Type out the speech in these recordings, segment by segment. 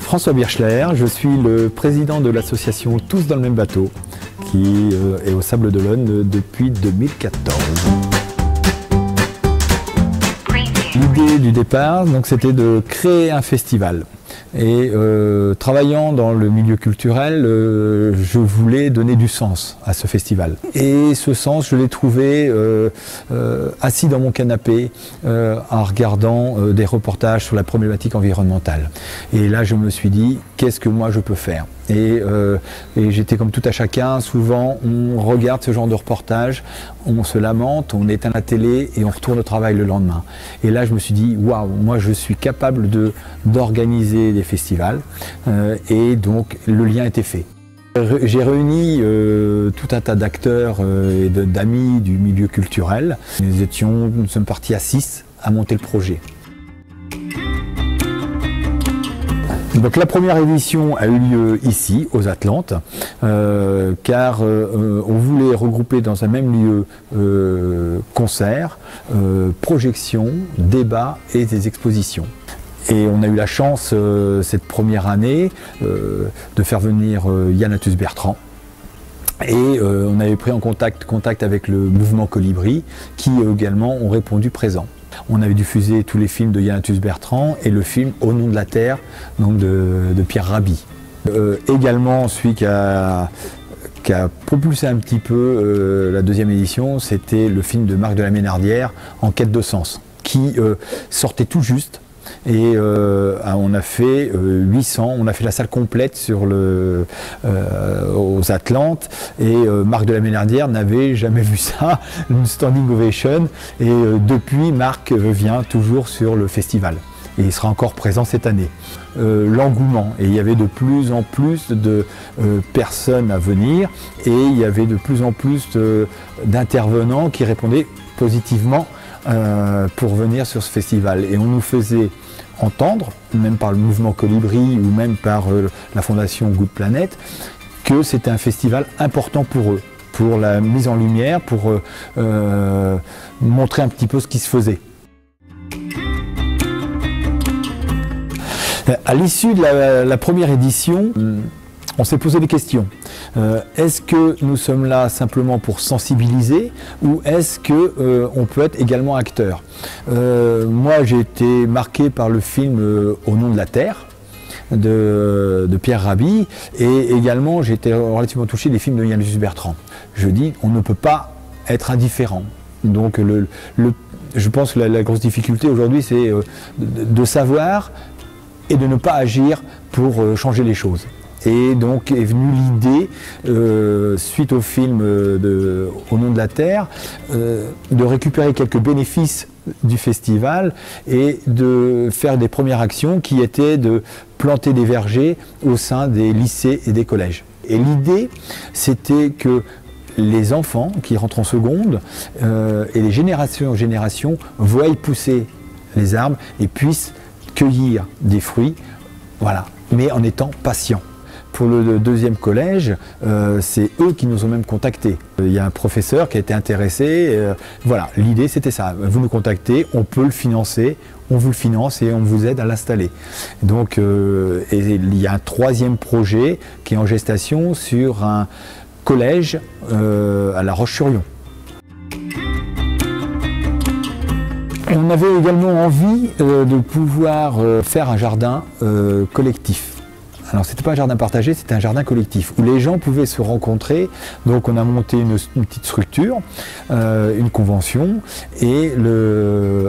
François Birchler, je suis le président de l'association Tous dans le même bateau, qui est au Sable d'Olonne depuis 2014. L'idée du départ, c'était de créer un festival. Et travaillant dans le milieu culturel, je voulais donner du sens à ce festival. Et ce sens, je l'ai trouvé assis dans mon canapé en regardant des reportages sur la problématique environnementale. Et là, je me suis dit, qu'est-ce que moi je peux faire ? Et j'étais comme tout à chacun, souvent on regarde ce genre de reportage, on se lamente, on éteint la télé et on retourne au travail le lendemain. Et là je me suis dit, waouh, moi je suis capable d'organiser des festivals et donc le lien était fait. J'ai réuni tout un tas d'acteurs et d'amis du milieu culturel. Nous sommes partis à 6 à monter le projet. Donc la première édition a eu lieu ici, aux Atlantes, car on voulait regrouper dans un même lieu concerts, projections, débats et des expositions. Et on a eu la chance, cette première année, de faire venir Yann Arthus-Bertrand. Et on avait pris en contact avec le mouvement Colibri, qui également ont répondu présent. On avait diffusé tous les films de Yann Arthus-Bertrand et le film Au nom de la terre, donc de Pierre Rabhi. Également, celui qui a propulsé un petit peu la deuxième édition, c'était le film de Marc de la Ménardière, En quête de sens, qui sortait tout juste. Et on a fait 800, on a fait la salle complète aux Atlantes et Marc de la Ménardière n'avait jamais vu ça, une standing ovation, et depuis Marc vient toujours sur le festival et il sera encore présent cette année. L'engouement, et il y avait de plus en plus de personnes à venir et il y avait de plus en plus d'intervenants qui répondaient positivement pour venir sur ce festival, et on nous faisait entendre, même par le mouvement Colibri ou même par la fondation Good Planet, que c'était un festival important pour eux, pour la mise en lumière, pour montrer un petit peu ce qui se faisait. À l'issue de la première édition, on s'est posé des questions. Est-ce que nous sommes là simplement pour sensibiliser ou est-ce qu'on peut être également acteur? Moi, j'ai été marqué par le film Au nom de la terre de Pierre Rabhi, et également j'ai été relativement touché des films de Yann Arthus-Bertrand. Je dis, on ne peut pas être indifférent. Donc je pense que la grosse difficulté aujourd'hui, c'est de savoir et de ne pas agir pour changer les choses. Et donc est venue l'idée, suite au film Au nom de la terre, de récupérer quelques bénéfices du festival et de faire des premières actions qui étaient de planter des vergers au sein des lycées et des collèges. Et l'idée, c'était que les enfants qui rentrent en seconde et les générations en génération voient pousser les arbres et puissent cueillir des fruits, voilà, mais en étant patients. Pour le deuxième collège, c'est eux qui nous ont même contactés. Il y a un professeur qui a été intéressé. Voilà, l'idée c'était ça. Vous nous contactez, on peut le financer, on vous le finance et on vous aide à l'installer. Donc, et il y a un troisième projet qui est en gestation sur un collège à La Roche-sur-Yon. On avait également envie de pouvoir faire un jardin collectif. Alors c'était pas un jardin partagé, c'était un jardin collectif où les gens pouvaient se rencontrer. Donc on a monté une petite structure, une convention, et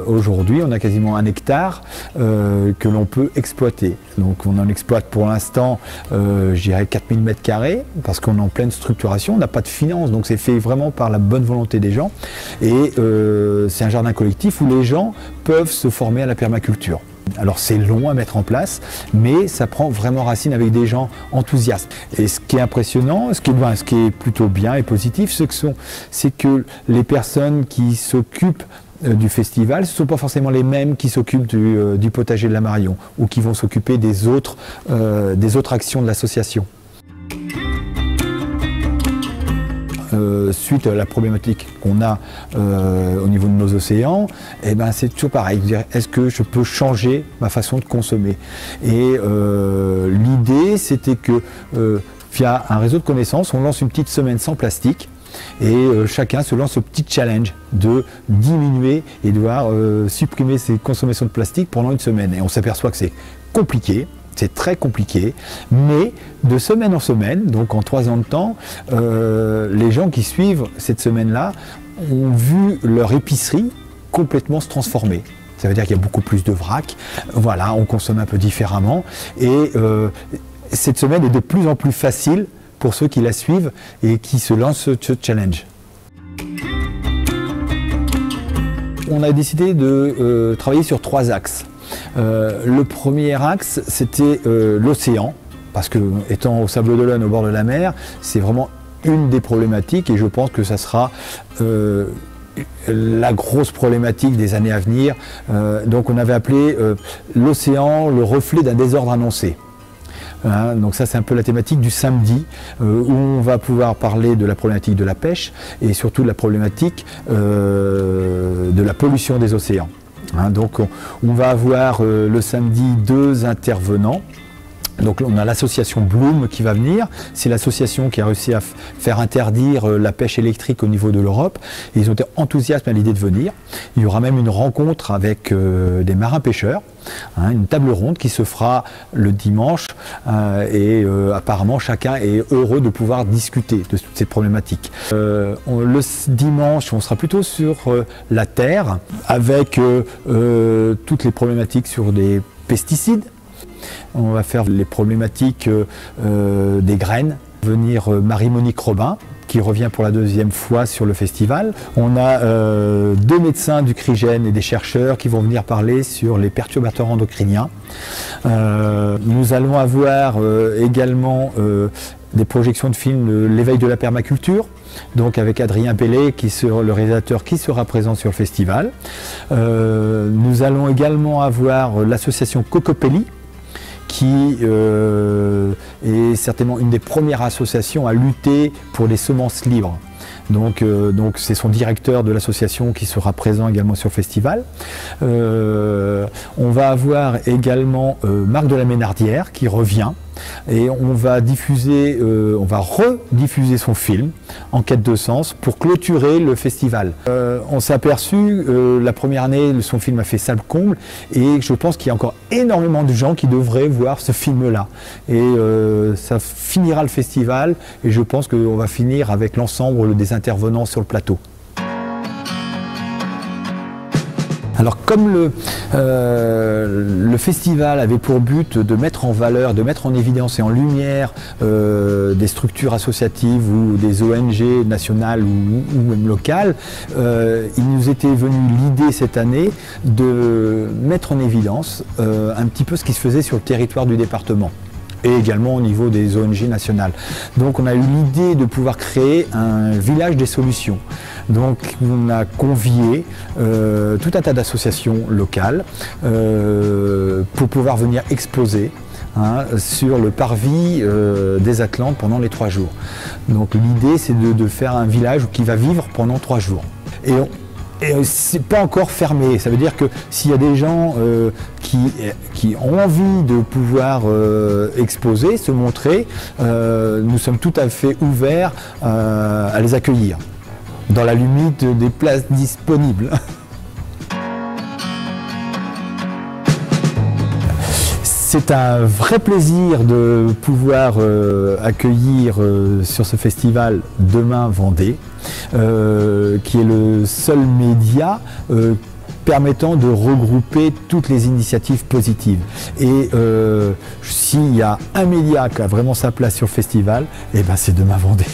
aujourd'hui on a quasiment 1 hectare que l'on peut exploiter. Donc on en exploite pour l'instant, je dirais 4000 m², parce qu'on est en pleine structuration, on n'a pas de finances, donc c'est fait vraiment par la bonne volonté des gens. Et c'est un jardin collectif où les gens peuvent se former à la permaculture. Alors c'est long à mettre en place, mais ça prend vraiment racine avec des gens enthousiastes. Et ce qui est impressionnant, ce qui est plutôt bien et positif, c'est que les personnes qui s'occupent du festival, ce ne sont pas forcément les mêmes qui s'occupent du potager de la Marion ou qui vont s'occuper des autres actions de l'association. suite à la problématique qu'on a au niveau de nos océans, eh ben, c'est toujours pareil. Est-ce que je peux changer ma façon de consommer? Et l'idée, c'était que via un réseau de connaissances, on lance une petite semaine sans plastique. Et chacun se lance ce petit challenge de diminuer et de devoir supprimer ses consommations de plastique pendant une semaine. Et on s'aperçoit que c'est compliqué, c'est très compliqué, mais de semaine en semaine, donc en 3 ans de temps, les gens qui suivent cette semaine-là ont vu leur épicerie complètement se transformer. Ça veut dire qu'il y a beaucoup plus de vrac, voilà, on consomme un peu différemment, et cette semaine est de plus en plus facile pour ceux qui la suivent et qui se lancent ce challenge. On a décidé de travailler sur 3 axes. Le premier axe, c'était l'océan, parce que étant au Sable d'Olonne, au bord de la mer, c'est vraiment une des problématiques, et je pense que ça sera la grosse problématique des années à venir. Donc on avait appelé l'océan le reflet d'un désordre annoncé. Hein, donc ça c'est un peu la thématique du samedi où on va pouvoir parler de la problématique de la pêche et surtout de la problématique de la pollution des océans. Hein, donc on va avoir le samedi 2 intervenants. Donc on a l'association Bloom qui va venir, c'est l'association qui a réussi à faire interdire la pêche électrique au niveau de l'Europe. Ils ont été enthousiastes à l'idée de venir. Il y aura même une rencontre avec des marins pêcheurs, hein, une table ronde qui se fera le dimanche et apparemment chacun est heureux de pouvoir discuter de toutes ces problématiques. Le dimanche on sera plutôt sur la terre avec toutes les problématiques sur des pesticides. On va faire les problématiques des graines. Venir Marie-Monique Robin, qui revient pour la 2e fois sur le festival. On a 2 médecins du CRIGEN et des chercheurs qui vont venir parler sur les perturbateurs endocriniens. Nous allons avoir également des projections de films L'éveil de la permaculture, donc avec Adrien Pellet, le réalisateur qui sera présent sur le festival. Nous allons également avoir l'association Cocopelli, qui est certainement une des premières associations à lutter pour les semences libres. Donc c'est son directeur de l'association qui sera présent également sur le festival. On va avoir également Marc de la Ménardière qui revient et on va rediffuser son film En quête de sens pour clôturer le festival. On s'est aperçu la première année son film a fait salle comble et je pense qu'il y a encore énormément de gens qui devraient voir ce film là et ça finira le festival et je pense qu'on va finir avec l'ensemble des intervenants sur le plateau. Alors comme le festival avait pour but de mettre en valeur, de mettre en évidence et en lumière des structures associatives ou des ONG nationales ou même locales, il nous était venu l'idée cette année de mettre en évidence un petit peu ce qui se faisait sur le territoire du département et également au niveau des ONG nationales. Donc on a eu l'idée de pouvoir créer un village des solutions. Donc on a convié tout un tas d'associations locales pour pouvoir venir exposer sur le parvis des Atlantes pendant les 3 jours. Donc l'idée c'est de faire un village qui va vivre pendant 3 jours. Et c'est pas encore fermé, ça veut dire que s'il y a des gens qui ont envie de pouvoir exposer, se montrer, nous sommes tout à fait ouverts à les accueillir, dans la limite des places disponibles. C'est un vrai plaisir de pouvoir accueillir sur ce festival Demain Vendée, qui est le seul média permettant de regrouper toutes les initiatives positives. Et s'il y a un média qui a vraiment sa place sur le festival, eh ben c'est Demain Vendée.